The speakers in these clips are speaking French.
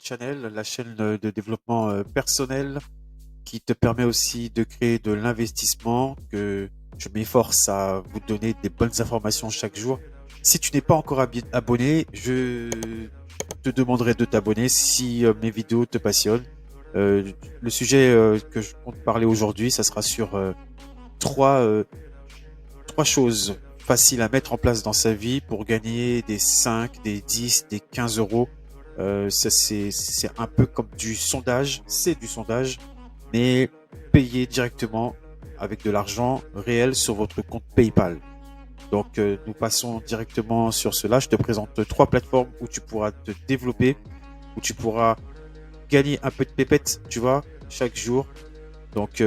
Channel, la chaîne de développement personnel qui te permet aussi de créer de l'investissement, que je m'efforce à vous donner des bonnes informations chaque jour. Si tu n'es pas encore abonné, je te demanderai de t'abonner si mes vidéos te passionnent. Le sujet que je compte parler aujourd'hui, ça sera sur trois, euh, trois choses faciles à mettre en place dans sa vie pour gagner des 5, des 10, des 15 euros. Ça, c'est un peu comme du sondage, c'est du sondage, mais payé directement avec de l'argent réel sur votre compte PayPal. Donc, nous passons directement sur cela. Je te présente trois plateformes où tu pourras te développer, où tu pourras gagner un peu de pépettes, tu vois, chaque jour. Donc,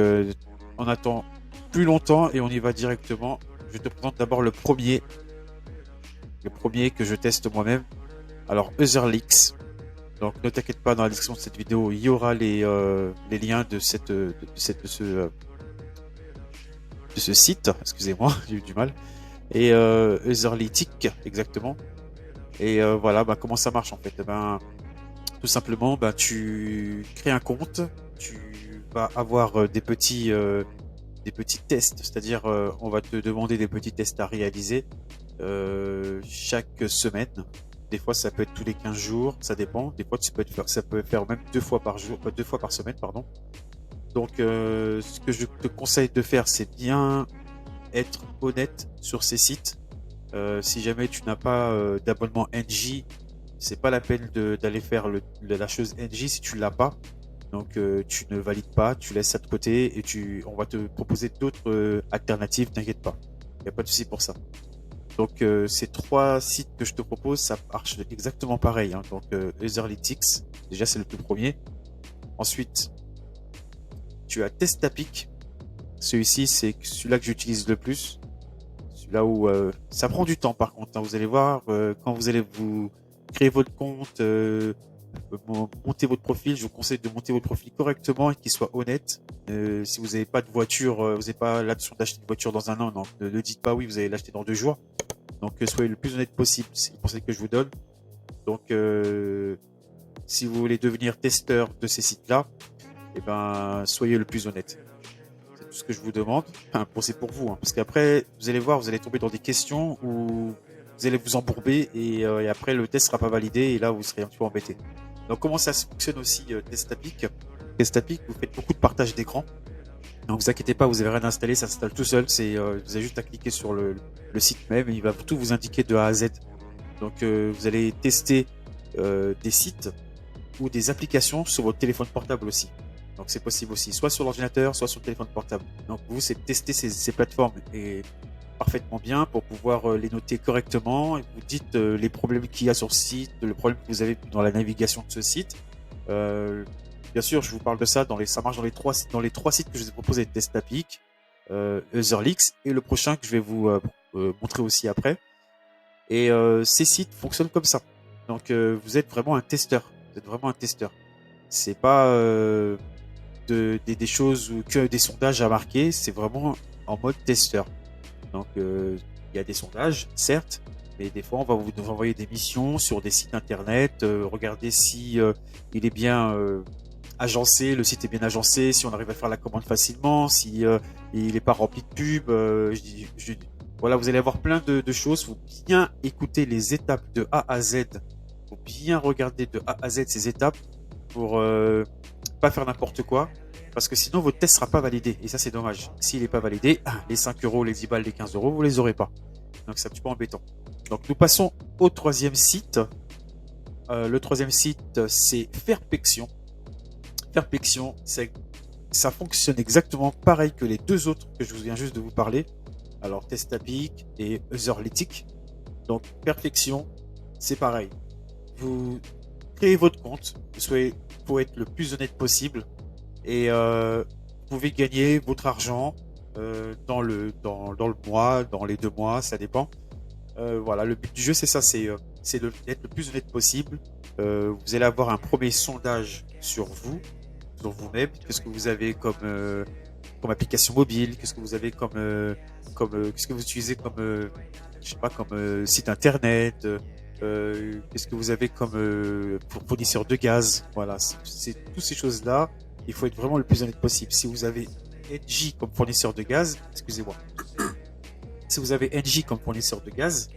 on attend plus longtemps et on y va directement. Je te présente d'abord le premier que je teste moi-même. Alors, Etherleaks. Donc, ne t'inquiète pas, dans la description de cette vidéo, il y aura les liens de ce site. Excusez-moi, j'ai eu du mal. Et Etherlytic, exactement. Et voilà, bah, comment ça marche en fait? Tout simplement, bah, tu crées un compte, tu vas avoir des petits tests, c'est-à-dire on va te demander des petits tests à réaliser chaque semaine. Des fois, ça peut être tous les 15 jours, ça dépend. Des fois, ça peut faire même deux fois par jour, deux fois par semaine, pardon. Donc, ce que je te conseille de faire, c'est bien être honnête sur ces sites. Si jamais tu n'as pas d'abonnement NJ, c'est pas la peine d'aller faire la chose NJ si tu l'as pas. Donc tu ne valides pas, tu laisses ça de côté et on va te proposer d'autres alternatives, t'inquiète pas. Il n'y a pas de souci pour ça. Donc ces trois sites que je te propose, ça marche exactement pareil, hein. Donc Etherlytics, déjà c'est le tout premier. Ensuite, tu as Testapic. Celui-ci, c'est celui-là que j'utilise le plus. Celui-là où ça prend du temps par contre, hein. Vous allez voir, quand vous allez vous créer votre compte, monter votre profil, je vous conseille de monter votre profil correctement et qu'il soit honnête. Si vous n'avez pas de voiture, vous n'avez pas l'option d'acheter une voiture dans un an, non, ne dites pas oui, vous allez l'acheter dans 2 jours. Donc soyez le plus honnête possible, c'est le conseil que je vous donne. Donc si vous voulez devenir testeur de ces sites-là, eh ben soyez le plus honnête. C'est tout ce que je vous demande. Enfin, c'est pour vous, hein, parce qu'après, vous allez voir, vous allez tomber dans des questions où vous allez vous embourber et après le test sera pas validé et là vous serez un petit peu embêté. Donc comment ça fonctionne aussi Testapic? Testapic, vous faites beaucoup de partage d'écran. Donc vous inquiétez pas, vous avez rien installé, ça s'installe tout seul. Vous avez juste à cliquer sur le site même et il va tout vous indiquer de A à Z. Donc vous allez tester des sites ou des applications sur votre téléphone portable aussi. Donc c'est possible aussi, soit sur l'ordinateur, soit sur le téléphone portable. Donc vous, c'est de tester ces plateformes et parfaitement bien pour pouvoir les noter correctement. Et vous dites les problèmes qu'il y a sur le site, le problème que vous avez dans la navigation de ce site. Bien sûr, je vous parle de ça ça marche dans les trois sites que je vous ai proposés, Testapic, Etherleaks et le prochain que je vais vous montrer aussi après. Et ces sites fonctionnent comme ça. Donc vous êtes vraiment un testeur. Vous êtes vraiment un testeur. C'est pas des choses ou que des sondages à marquer. C'est vraiment en mode testeur. Donc il y a des sondages, certes, mais des fois on va vous envoyer des missions sur des sites internet. Regardez si il est bien agencé, le site est bien agencé, si on arrive à faire la commande facilement, si il n'est pas rempli de pubs. Voilà, vous allez avoir plein de choses. Faut bien écouter les étapes de A à Z. Faut bien regarder de A à Z ces étapes pour pas faire n'importe quoi. Parce que sinon, votre test sera pas validé. Et ça, c'est dommage. S'il n'est pas validé, les 5 euros, les 10 balles, les 15 euros, vous les aurez pas. Donc, c'est un petit peu embêtant. Donc, nous passons au troisième site. Le troisième site, c'est Fairpection. Fairpection, ça fonctionne exactement pareil que les deux autres que je viens juste de vous parler. Alors, Testapic et Etherlytic. Donc, Perfection, c'est pareil. Vous créez votre compte. Faut être le plus honnête possible. Et vous pouvez gagner votre argent dans le mois, dans les 2 mois, ça dépend. Voilà, le but du jeu, c'est ça, c'est d'être le plus honnête possible. Vous allez avoir un premier sondage sur vous-même. Qu'est-ce que vous avez comme application mobile? Qu'est-ce que vous avez qu'est-ce que vous utilisez comme, je sais pas, comme site internet? qu'est-ce que vous avez comme pour fournisseur de gaz. Voilà, c'est toutes ces choses-là. Il faut être vraiment le plus honnête possible. Si vous avez Engie comme fournisseur de gaz, excusez-moi, si vous avez Engie comme fournisseur de gaz,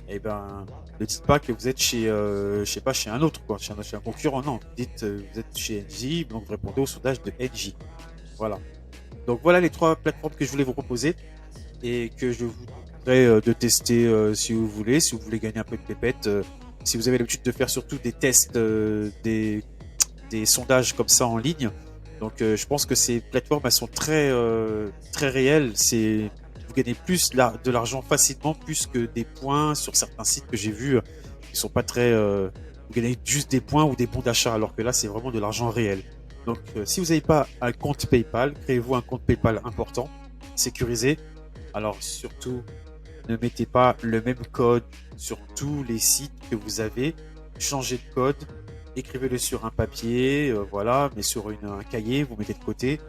eh ben, ne dites pas que vous êtes chez, je sais pas, chez un autre, quoi, chez un concurrent. Non, vous dites, vous êtes chez Engie, donc vous répondez au sondage de Engie. Voilà. Donc voilà les trois plateformes que je voulais vous proposer et que je vous demanderai de tester si vous voulez, si vous voulez gagner un peu de pépette. Si vous avez l'habitude de faire surtout des tests, des sondages comme ça en ligne. Donc je pense que ces plateformes elles sont très réelles. C'est vous gagnez plus de l'argent facilement plus que des points sur certains sites que j'ai vus qui sont pas très vous gagnez juste des points ou des bons d'achat alors que là c'est vraiment de l'argent réel. Donc si vous n'avez pas un compte PayPal, créez-vous un compte PayPal important, sécurisé. Alors surtout ne mettez pas le même code sur tous les sites que vous avez. Changez de code, écrivez-le sur un papier, voilà, mais sur un cahier, vous mettez de côté.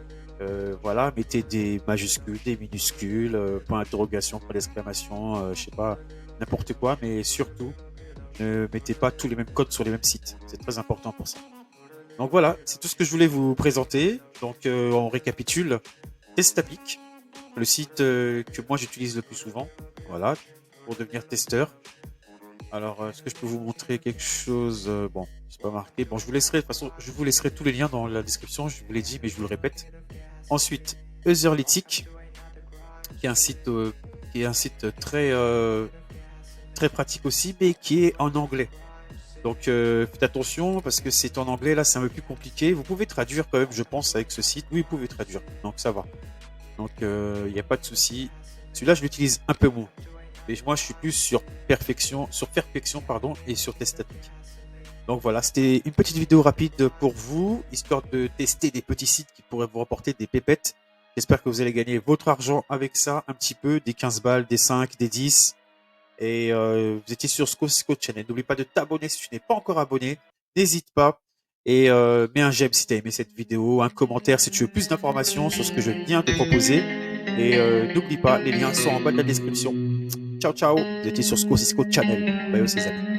Voilà, mettez des majuscules, des minuscules, point d'interrogation, point d'exclamation, je sais pas, n'importe quoi, mais surtout, ne mettez pas tous les mêmes codes sur les mêmes sites. C'est très important pour ça. Donc voilà, c'est tout ce que je voulais vous présenter. Donc on récapitule. Testapic, le site que moi j'utilise le plus souvent, voilà, pour devenir testeur. Alors, est-ce que je peux vous montrer quelque chose bon, c'est pas marqué. Bon, je vous laisserai, de toute façon, je vous laisserai tous les liens dans la description, je vous l'ai dit, mais je vous le répète. Ensuite, Etherlytic, qui est un site, très pratique aussi, mais qui est en anglais. Donc, faites attention, parce que c'est en anglais, là, c'est un peu plus compliqué. Vous pouvez traduire quand même, je pense, avec ce site. Oui, vous pouvez traduire, donc ça va. Donc, il n'y a pas de souci. Celui-là, je l'utilise un peu moins. Et moi, je suis plus sur perfection, pardon, et sur Testapic. Donc voilà, c'était une petite vidéo rapide pour vous, histoire de tester des petits sites qui pourraient vous rapporter des pépettes. J'espère que vous allez gagner votre argent avec ça, un petit peu, des 15 balles, des 5, des 10. Et vous étiez sur Scosco Channel. N'oublie pas de t'abonner si tu n'es pas encore abonné. N'hésite pas. Et mets un j'aime si tu as aimé cette vidéo, un commentaire si tu veux plus d'informations sur ce que je viens de proposer. Et n'oublie pas, les liens sont en bas de la description. Ciao, ciao. Vous étiez sur Scosco Channel. Bye, ses amis.